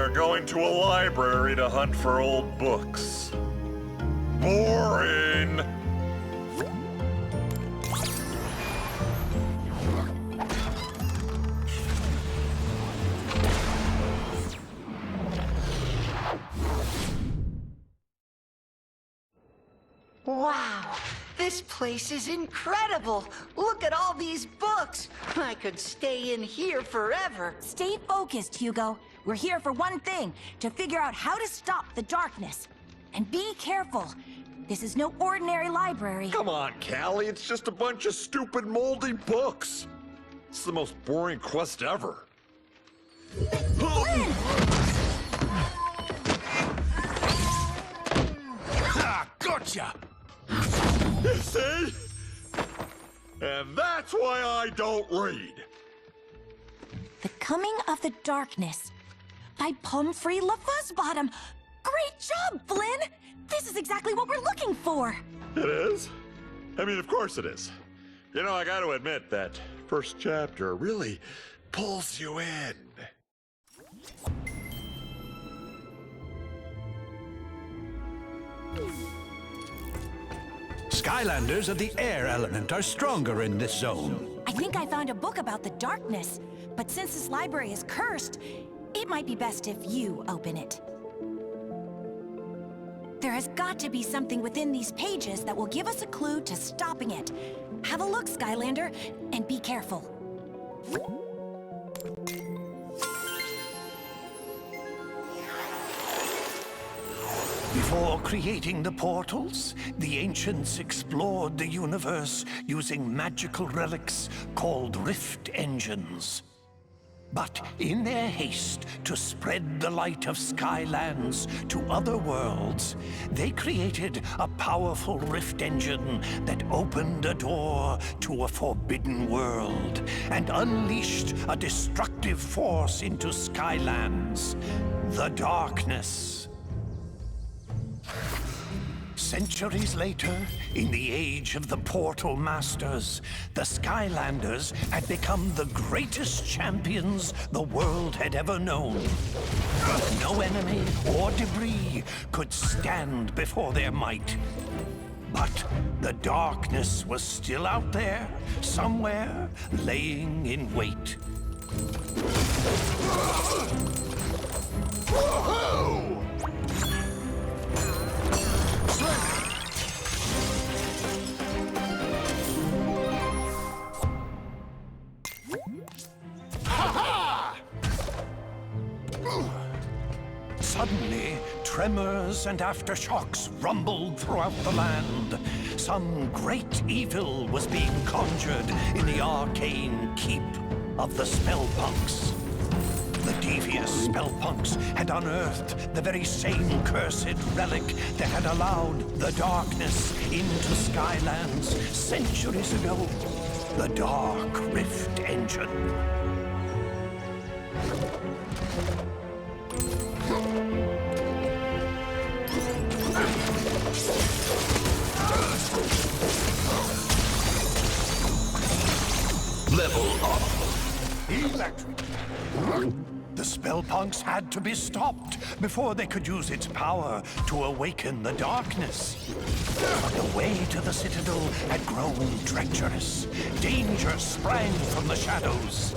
are going to a library to hunt for old books. Boring! Wow, this place is incredible. Look at all these books. I could stay in here forever. Stay focused, Hugo. We're here for one thing, to figure out how to stop the darkness. And be careful. This is no ordinary library. Come on, Callie, it's just a bunch of stupid moldy books. It's the most boring quest ever. Ha! Gotcha! You see? And that's why I don't read. The Coming of the Darkness by Pumphrey LaFuzzbottom. Great job, Flynn! This is exactly what we're looking for. It is? I mean, of course it is. You know, I gotta admit that first chapter really pulls you in. Skylanders of the air element are stronger in this zone. I think I found a book about the darkness, but since this library is cursed, it might be best if you open it. There has got to be something within these pages that will give us a clue to stopping it. Have a look, Skylander, and be careful. Before creating the portals, the ancients explored the universe using magical relics called rift engines. But in their haste to spread the light of Skylands to other worlds, they created a powerful rift engine that opened a door to a forbidden world and unleashed a destructive force into Skylands, the darkness. Centuries later, in the age of the Portal Masters, the Skylanders had become the greatest champions the world had ever known. No enemy or debris could stand before their might. But the darkness was still out there, somewhere, laying in wait. Woohoo! Suddenly, tremors and aftershocks rumbled throughout the land. Some great evil was being conjured in the arcane keep of the Spellpunks. The devious Spellpunks had unearthed the very same cursed relic that had allowed the darkness into Skylands centuries ago. The Dark Rift Engine. Level up. Electric. The Spellpunks had to be stopped before they could use its power to awaken the darkness. But the way to the Citadel had grown treacherous. Danger sprang from the shadows.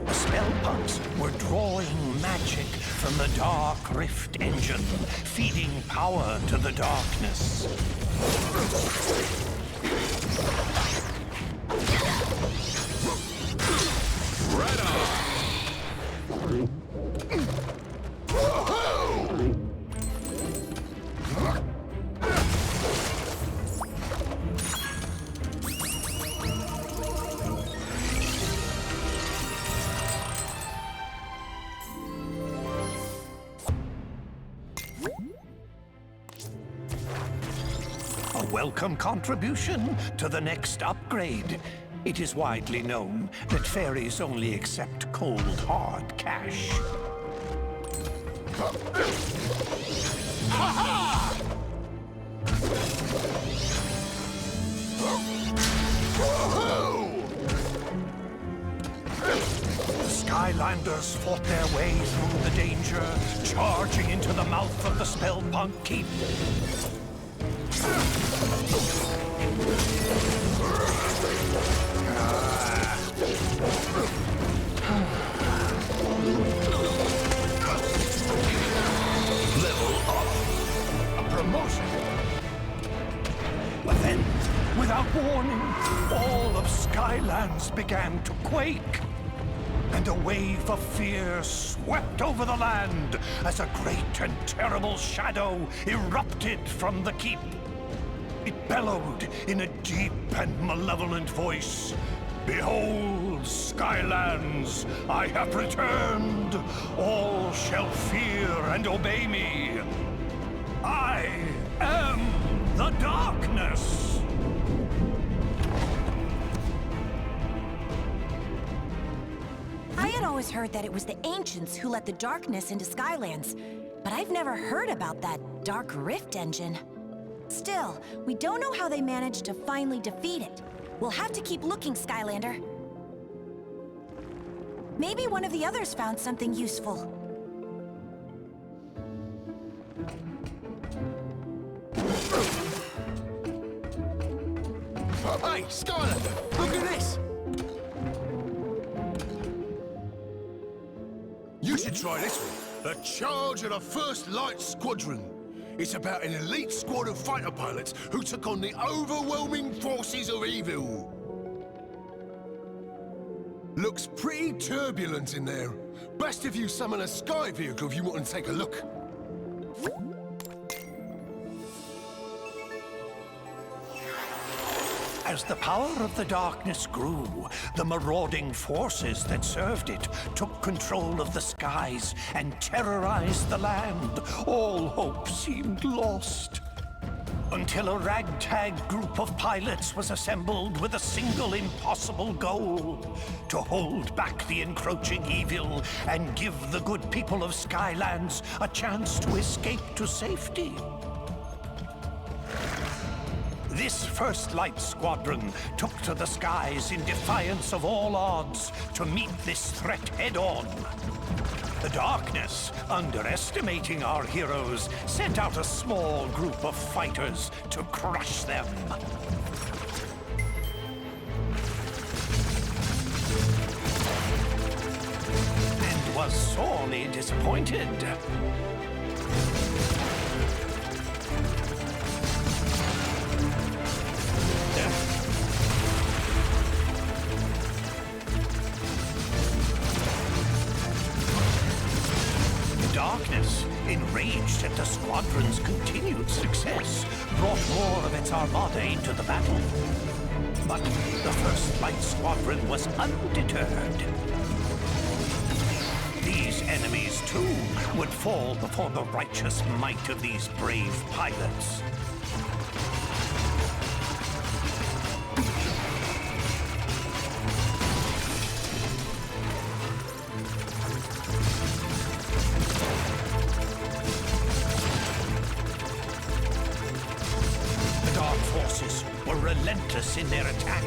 The Spellpunks were drawing magic from the Dark Rift Engine, feeding power to the darkness. Right on! A welcome contribution to the next upgrade. It is widely known that fairies only accept cold, hard cash. Ha-ha! The Skylanders fought their way through the danger, charging into the mouth of the Spellpunk Keep. Level up. A promotion. But then, without warning, all of Skylands began to quake. And a wave of fear swept over the land as a great and terrible shadow erupted from the keep. It bellowed in a deep and malevolent voice. Behold, Skylands, I have returned. All shall fear and obey me. I am the darkness. I had always heard that it was the ancients who let the darkness into Skylands, but I've never heard about that Dark Rift engine. Still, we don't know how they managed to finally defeat it. We'll have to keep looking, Skylander. Maybe one of the others found something useful. Hey, Skylander, look at this! You should try this one. The Charge of the First Light Squadron. It's about an elite squad of fighter pilots who took on the overwhelming forces of evil. Looks pretty turbulent in there. Best if you summon a sky vehicle if you want to take a look. As the power of the darkness grew, the marauding forces that served it took control of the skies and terrorized the land. All hope seemed lost. Until a ragtag group of pilots was assembled with a single impossible goal: to hold back the encroaching evil and give the good people of Skylands a chance to escape to safety. This First Light Squadron took to the skies in defiance of all odds to meet this threat head-on. The darkness, underestimating our heroes, sent out a small group of fighters to crush them. And was sorely disappointed. Darkness, enraged at the squadron's continued success, brought more of its armada into the battle. But the First Light Squadron was undeterred. These enemies, too, would fall before the righteous might of these brave pilots. Were relentless in their attack.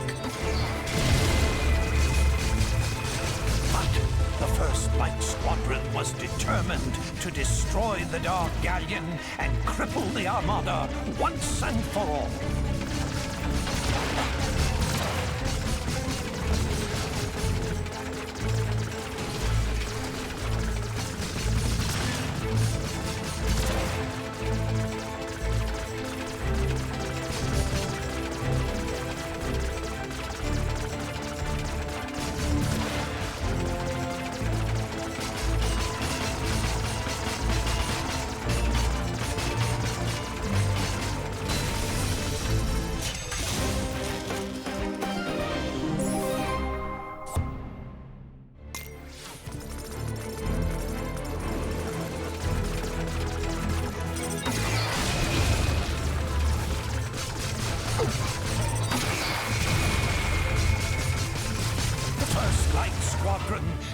But the First Light Squadron was determined to destroy the Dark Galleon and cripple the Armada once and for all.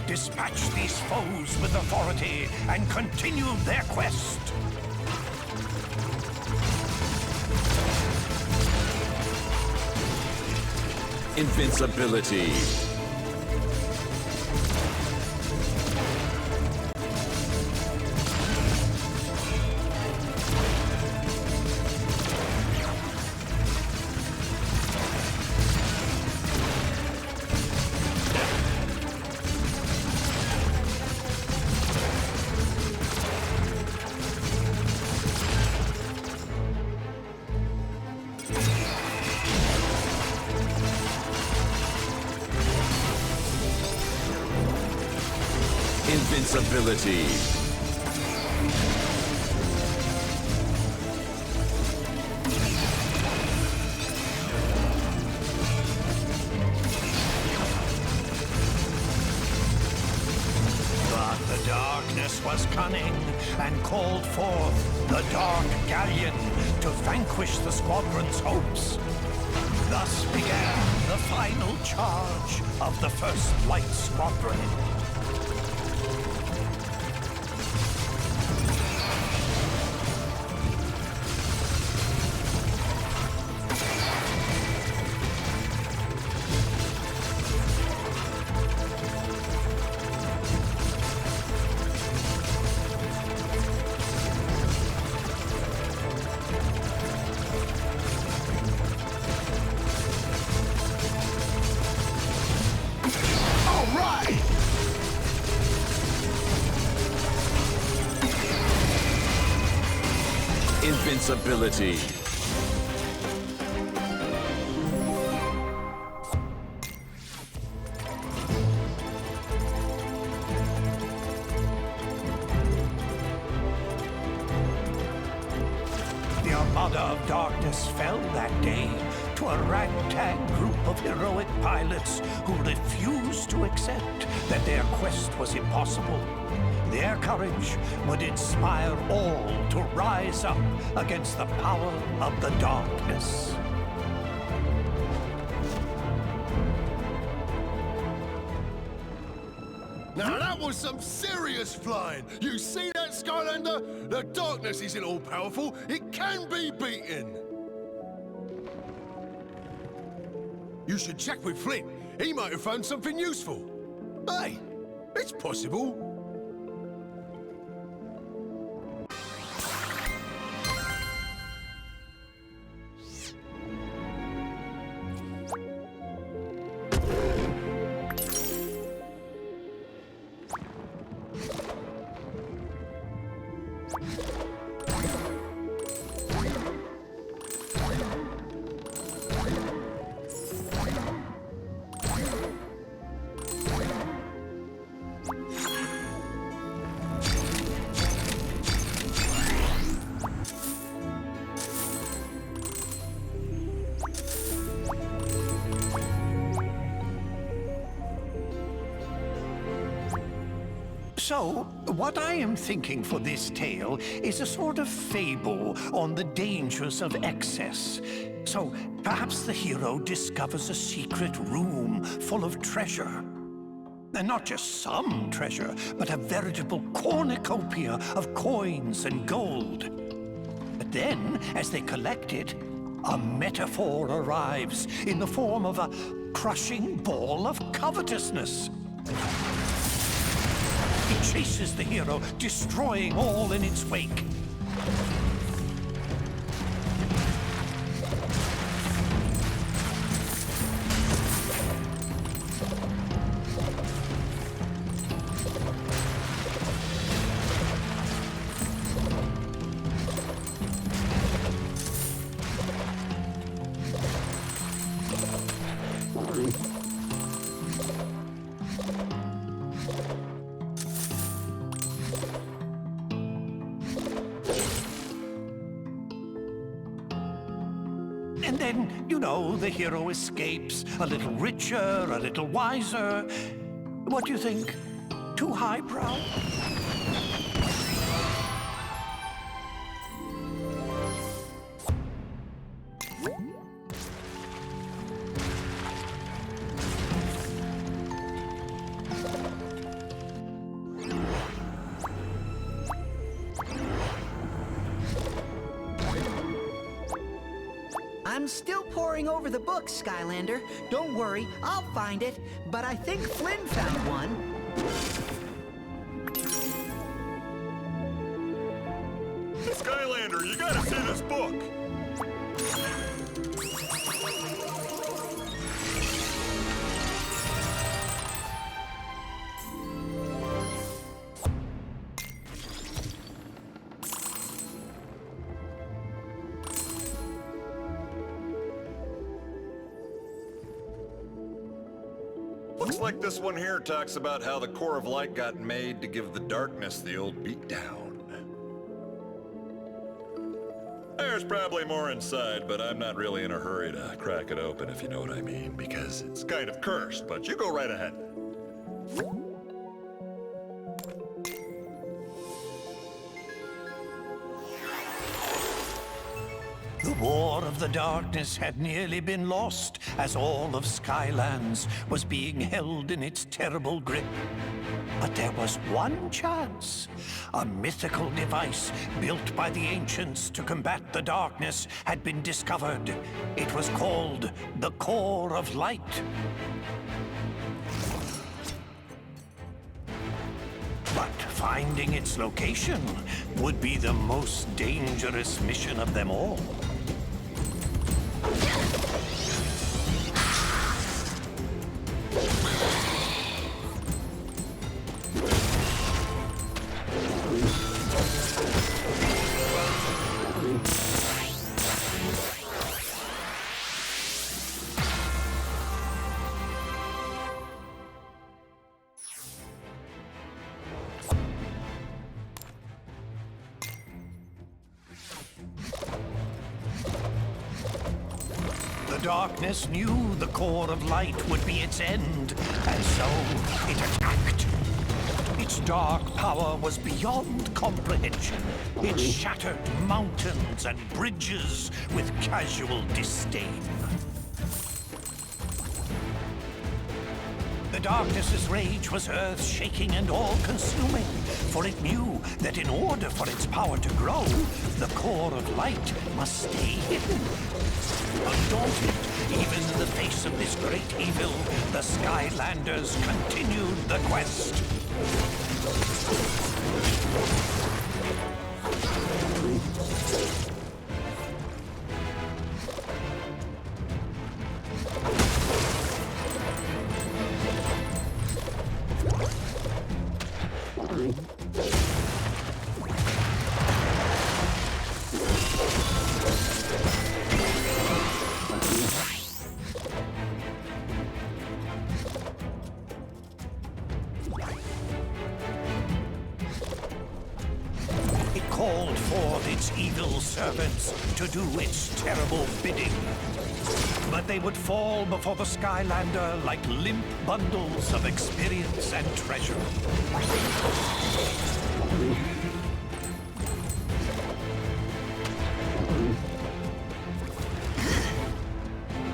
Dispatched these foes with authority and continued their quest. Invincibility. Invincibility. But the darkness was cunning and called forth the Dark Galleon to vanquish the squadron's hopes. Thus began the final charge of the First Light Squadron. Invincibility. The Armada of Darkness fell that day to a ragtag group of heroic pilots who refused to accept that their quest was impossible. Their courage would inspire all to rise up against the power of the darkness. Now that was some serious flying! You see that, Skylander? The darkness isn't all powerful, it can be beaten! You should check with Flint. He might have found something useful. Hey, it's possible. So, what I am thinking for this tale is a sort of fable on the dangers of excess. So, perhaps the hero discovers a secret room full of treasure. And not just some treasure, but a veritable cornucopia of coins and gold. But then, as they collect it, a metaphor arrives in the form of a crushing ball of covetousness. It chases the hero, destroying all in its wake. And then, you know, the hero escapes, a little richer, a little wiser. What do you think? Too highbrow? I'm I'm still poring over the books, Skylander. Don't worry, I'll find it. But I think Flynn found one. Skylander, you gotta see this book! Looks like this one here talks about how the core of light got made to give the darkness the old beatdown. There's probably more inside, but I'm not really in a hurry to crack it open, if you know what I mean, because it's kind of cursed, but you go right ahead. The War of the Darkness had nearly been lost as all of Skylands was being held in its terrible grip. But there was one chance. A mythical device built by the ancients to combat the darkness had been discovered. It was called the Core of Light. But finding its location would be the most dangerous mission of them all. The darkness knew the core of light would be its end, and so it attacked. Its dark power was beyond comprehension. It shattered mountains and bridges with casual disdain. The darkness's rage was earth-shaking and all-consuming, for it knew that in order for its power to grow, the core of light must stay hidden. Undaunted, even in the face of this great evil, the Skylanders continued the quest. Called forth its evil servants to do its terrible bidding. But they would fall before the Skylander like limp bundles of experience and treasure.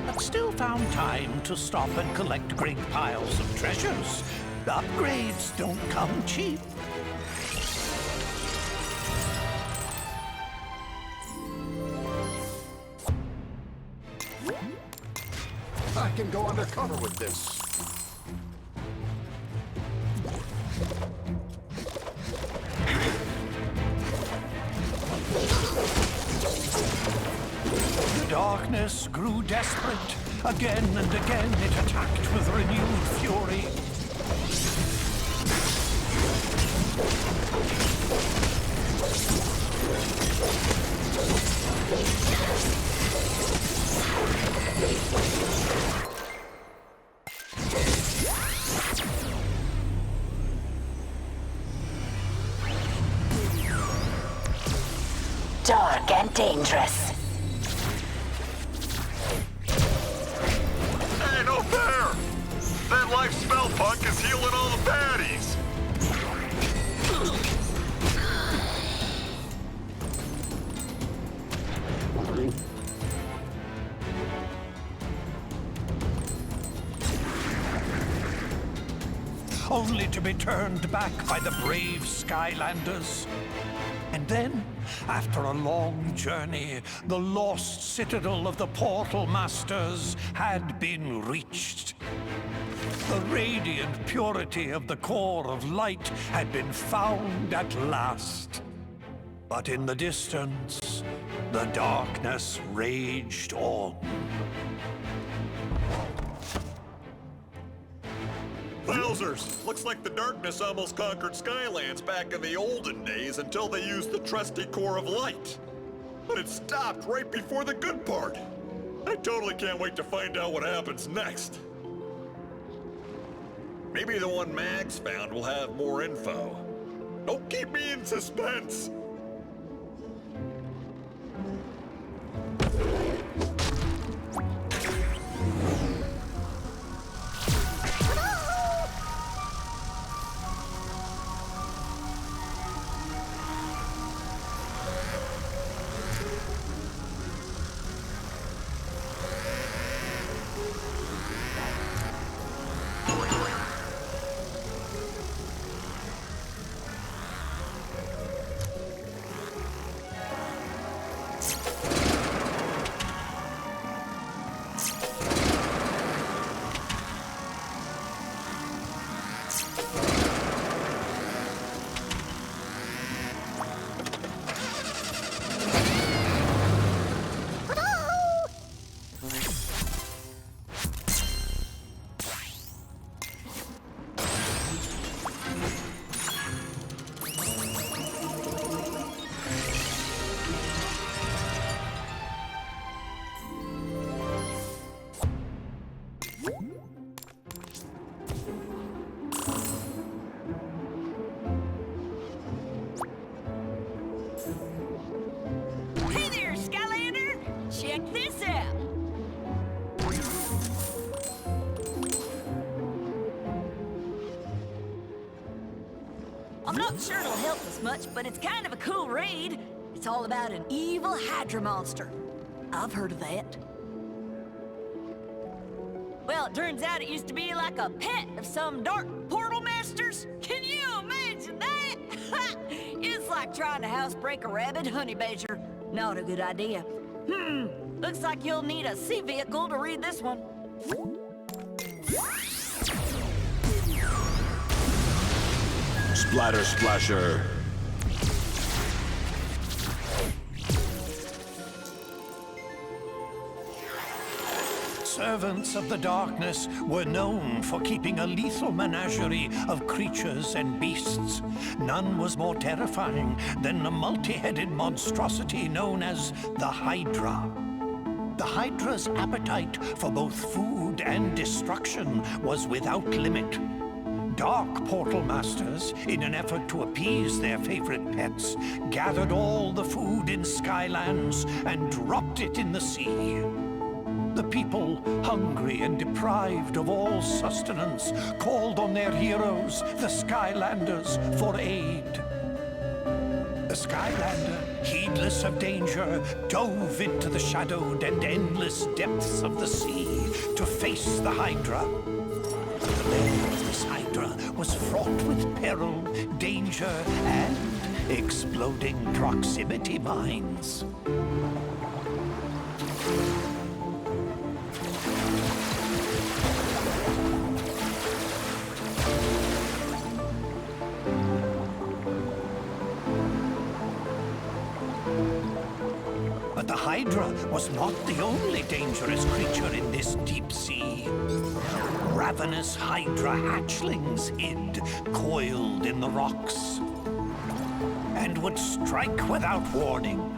But still found time to stop and collect great piles of treasures. The upgrades don't come cheap. I can go undercover with this. The darkness grew desperate. Again and again it attacked with renewed fury. Dark and dangerous. Hey, no fair! That life spell punk is healing all the baddies! Only to be turned back by the brave Skylanders. And then, after a long journey, the lost citadel of the Portal Masters had been reached. The radiant purity of the core of light had been found at last. But in the distance, the darkness raged on. Wowzers! Looks like the darkness almost conquered Skylands back in the olden days until they used the trusty core of light. But it stopped right before the good part. I totally can't wait to find out what happens next. Maybe the one Mags found will have more info. Don't keep me in suspense! Hey there, Skylander! Check this out! I'm not sure it'll help us much, but it's kind of a cool raid. It's all about an evil Hydra monster. I've heard of that. Well, it turns out it used to be like a pet of some dark portal masters. Can you imagine that? It's like trying to housebreak a rabid honey badger. Not a good idea. Looks like you'll need a sea vehicle to read this one. Splatter Splasher. Servants of the darkness were known for keeping a lethal menagerie of creatures and beasts. None was more terrifying than the multi-headed monstrosity known as the Hydra. The Hydra's appetite for both food and destruction was without limit. Dark Portal Masters, in an effort to appease their favorite pets, gathered all the food in Skylands and dropped it in the sea. The people, hungry and deprived of all sustenance, called on their heroes, the Skylanders, for aid. The Skylander, heedless of danger, dove into the shadowed and endless depths of the sea to face the Hydra. The lair of this Hydra was fraught with peril, danger, and exploding proximity mines. But the Hydra was not the only dangerous creature in this deep sea. Ravenous Hydra hatchlings hid, coiled in the rocks, and would strike without warning.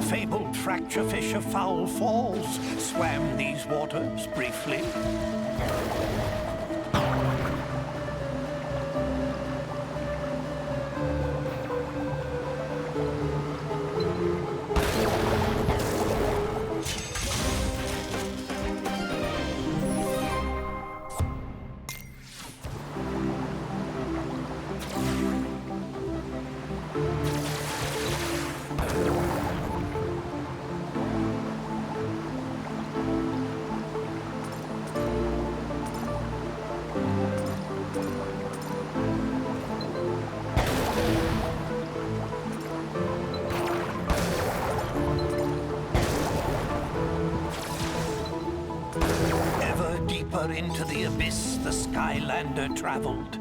Fabled fracture fish of Foul Falls swam these waters briefly. deeper into the abyss the Skylander traveled.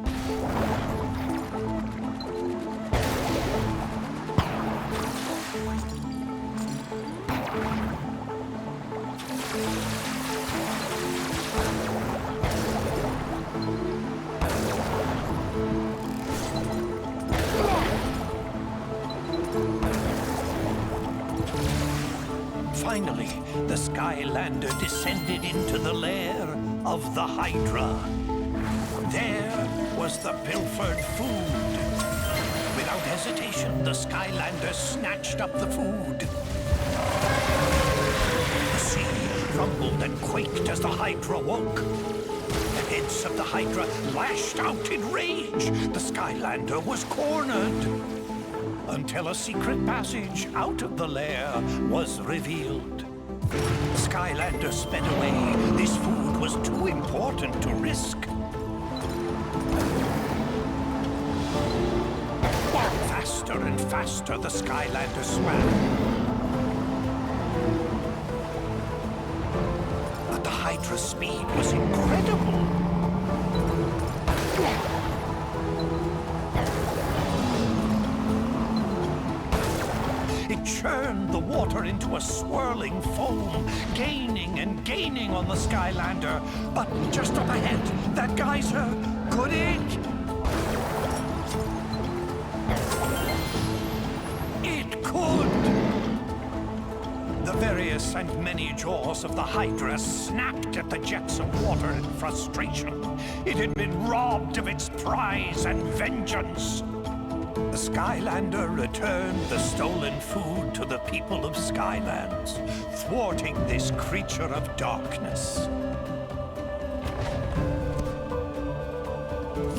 Finally, the Skylander descended into the lair of the Hydra. There was the pilfered food. Without hesitation, the Skylander snatched up the food. The sea rumbled and quaked as the Hydra woke. The heads of the Hydra lashed out in rage. The Skylander was cornered. Until a secret passage out of the lair was revealed. The Skylander sped away. This food was too important to risk. Faster and faster the Skylander swam. But the Hydra's speed was incredible. It churned the water into a swirling foam, gaining and gaining on the Skylander. But just up ahead, that geyser, could it? It could! The various and many jaws of the Hydra snapped at the jets of water in frustration. It had been robbed of its prize and vengeance. The Skylander returned the stolen food to the people of Skylands, thwarting this creature of darkness.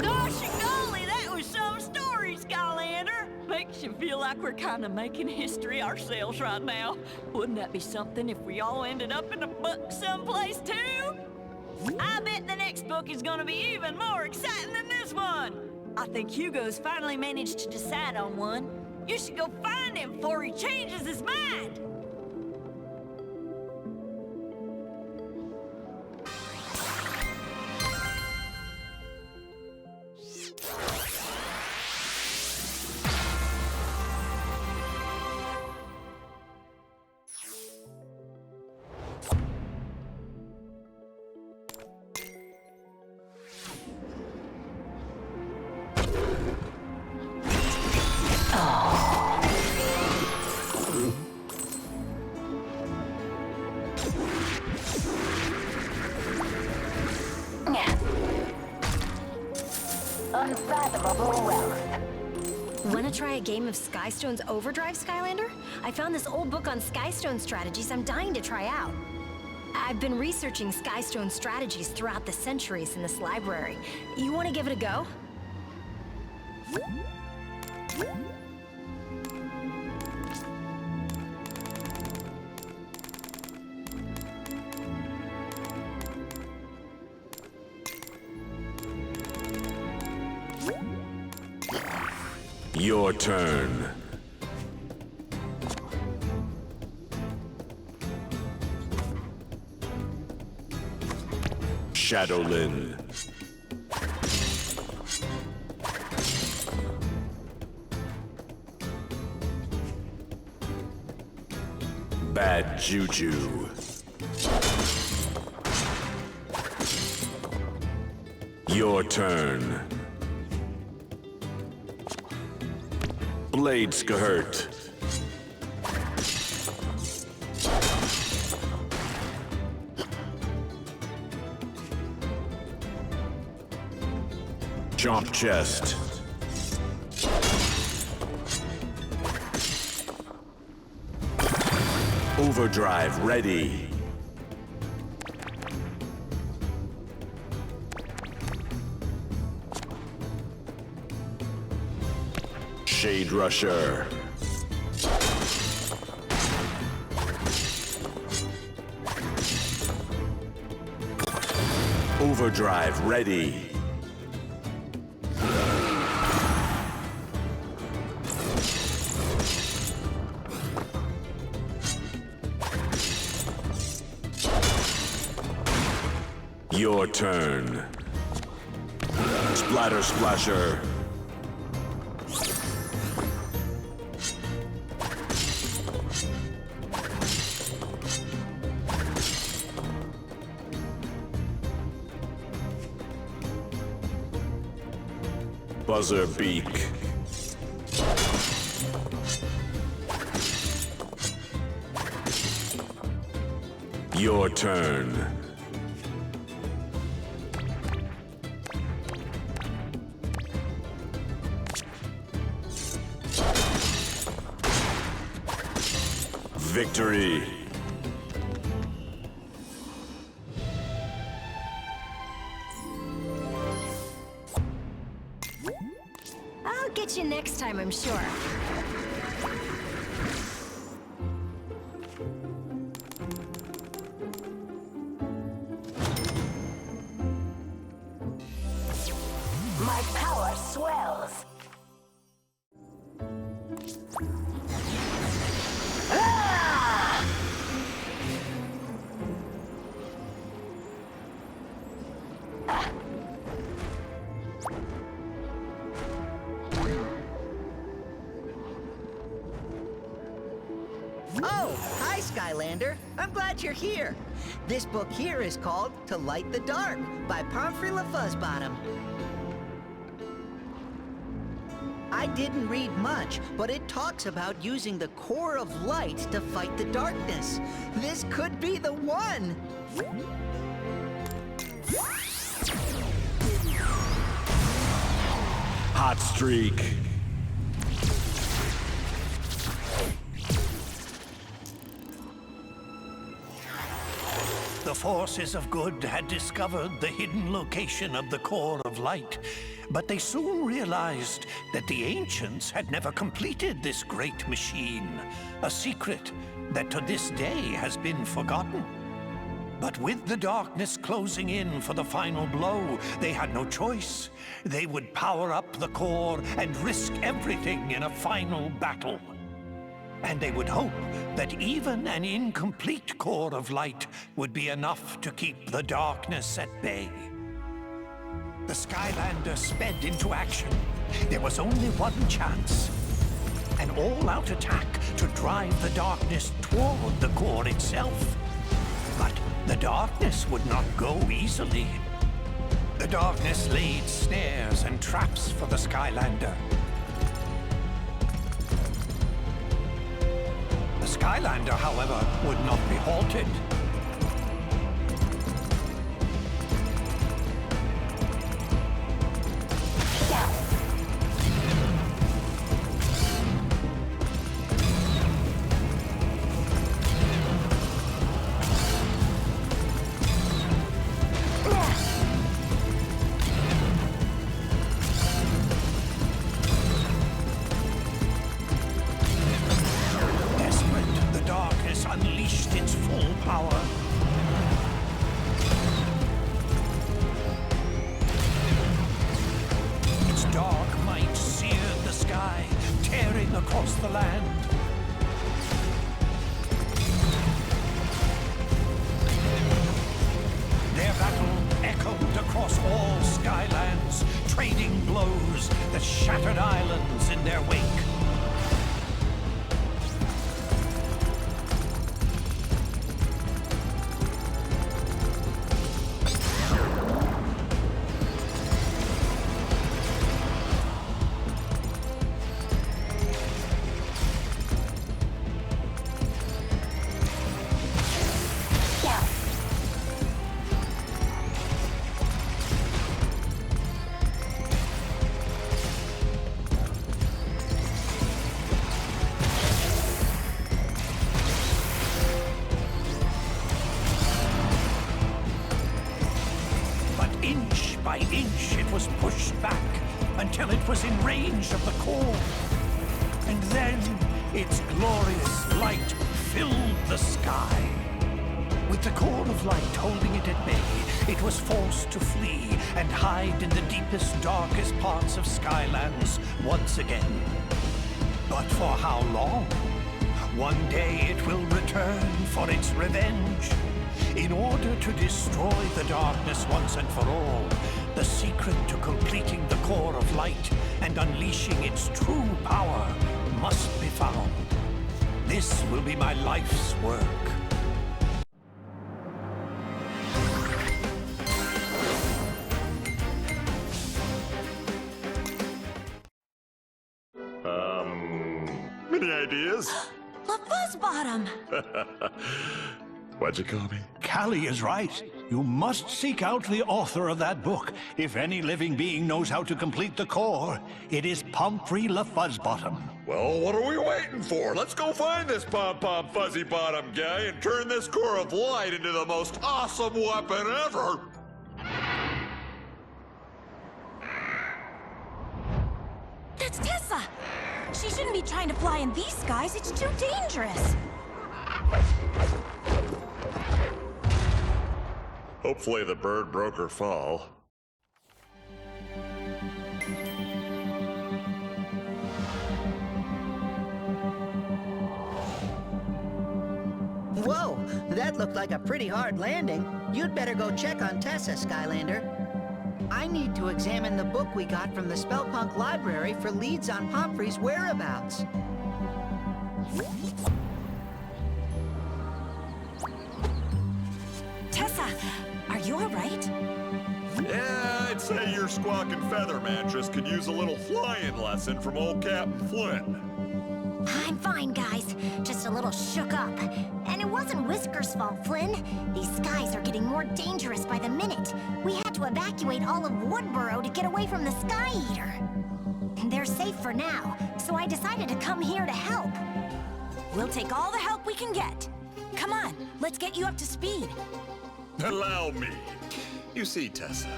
Gosh golly, that was some story, Skylander! Makes you feel like we're kind of making history ourselves right now. Wouldn't that be something if we all ended up in a book someplace too? I bet the next book is gonna be even more exciting than this one! I think Hugo's finally managed to decide on one. You should go find him before he changes his mind! Unfathomable wealth. Wanna try a game of Skystone's Overdrive, Skylander? I found this old book on Skystone strategies I'm dying to try out. I've been researching Skystone strategies throughout the centuries in this library. You wanna give it a go? Your turn. Shadowlin. Bad Juju. Your turn. Blade Skirt. Chomp Chest. Overdrive ready. Shade Rusher. Overdrive ready. Your turn. Splatter Splasher. Buzzer Beak. Your turn. Victory. I'll get you next time, I'm sure. My power swells. Oh, hi, Skylander. I'm glad you're here. This book here is called To Light the Dark by Pomfrey LaFuzzbottom. I didn't read much, but it talks about using the core of light to fight the darkness. This could be the one! Hot Streak. The forces of good had discovered the hidden location of the core of light, but they soon realized that the ancients had never completed this great machine, a secret that to this day has been forgotten. But with the darkness closing in for the final blow, they had no choice. They would power up the core and risk everything in a final battle. And they would hope that even an incomplete core of light would be enough to keep the darkness at bay. The Skylanders sped into action. There was only one chance. An all-out attack to drive the darkness toward the core itself. But the darkness would not go easily. The darkness laid snares and traps for the Skylander. The Skylander, however, would not be halted. Unleashed its full power. Its dark might seared the sky, tearing across the land. Their battle echoed across all skylands, trading blows that shattered islands in their wake. Inch by inch, it was pushed back until it was in range of the core. And then its glorious light filled the sky. With the core of light holding it at bay, it was forced to flee and hide in the deepest, darkest parts of Skylands once again. But for how long? One day it will return for its revenge. In order to destroy the darkness once and for all, the secret to completing the core of light and unleashing its true power must be found. This will be my life's work. Any ideas? The Fuzzbottom! What'd you call me? Callie is right. You must seek out the author of that book. If any living being knows how to complete the core, it is Pomfrey LaFuzzbottom. Well, what are we waiting for? Let's go find this pom-pom fuzzy bottom guy and turn this core of light into the most awesome weapon ever! That's Tessa! She shouldn't be trying to fly in these skies. It's too dangerous. Hopefully the bird broke her fall. Whoa, that looked like a pretty hard landing. You'd better go check on Tessa, Skylander. I need to examine the book we got from the Spellpunk library for leads on Pomfrey's whereabouts. Tessa, are you all right? Yeah, I'd say your squawking feather mattress could use a little flying lesson from old Captain Flynn. I'm fine, guys. Just a little shook up. And it wasn't Whisker's fault, Flynn. These skies are getting more dangerous by the minute. We had to evacuate all of Woodboro to get away from the Sky Eater. They're safe for now, so I decided to come here to help. We'll take all the help we can get. Come on, let's get you up to speed. Allow me. You see, Tessa,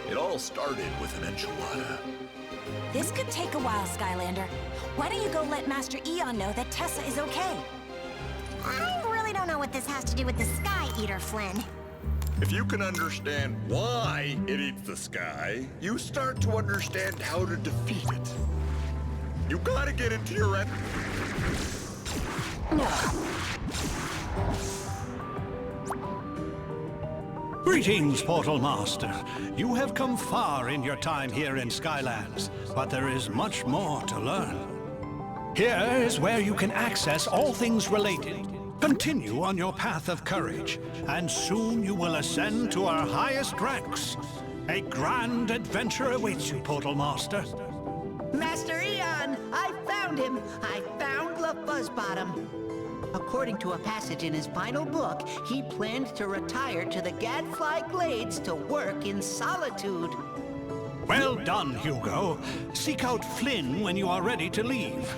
it all started with an enchilada. This could take a while, Skylander. Why don't you go let Master Eon know that Tessa is okay? I really don't know what this has to do with the Sky Eater, Flynn. If you can understand why it eats the sky, you start to understand how to defeat it. You gotta get into your head. Greetings, Portal Master. You have come far in your time here in Skylands, but there is much more to learn. Here is where you can access all things related. Continue on your path of courage, and soon you will ascend to our highest ranks. A grand adventure awaits you, Portal Master. Master Eon, I found him! I found LaFuzzbottom. According to a passage in his final book, he planned to retire to the Gadfly Glades to work in solitude. Well done, Hugo. Seek out Flynn when you are ready to leave.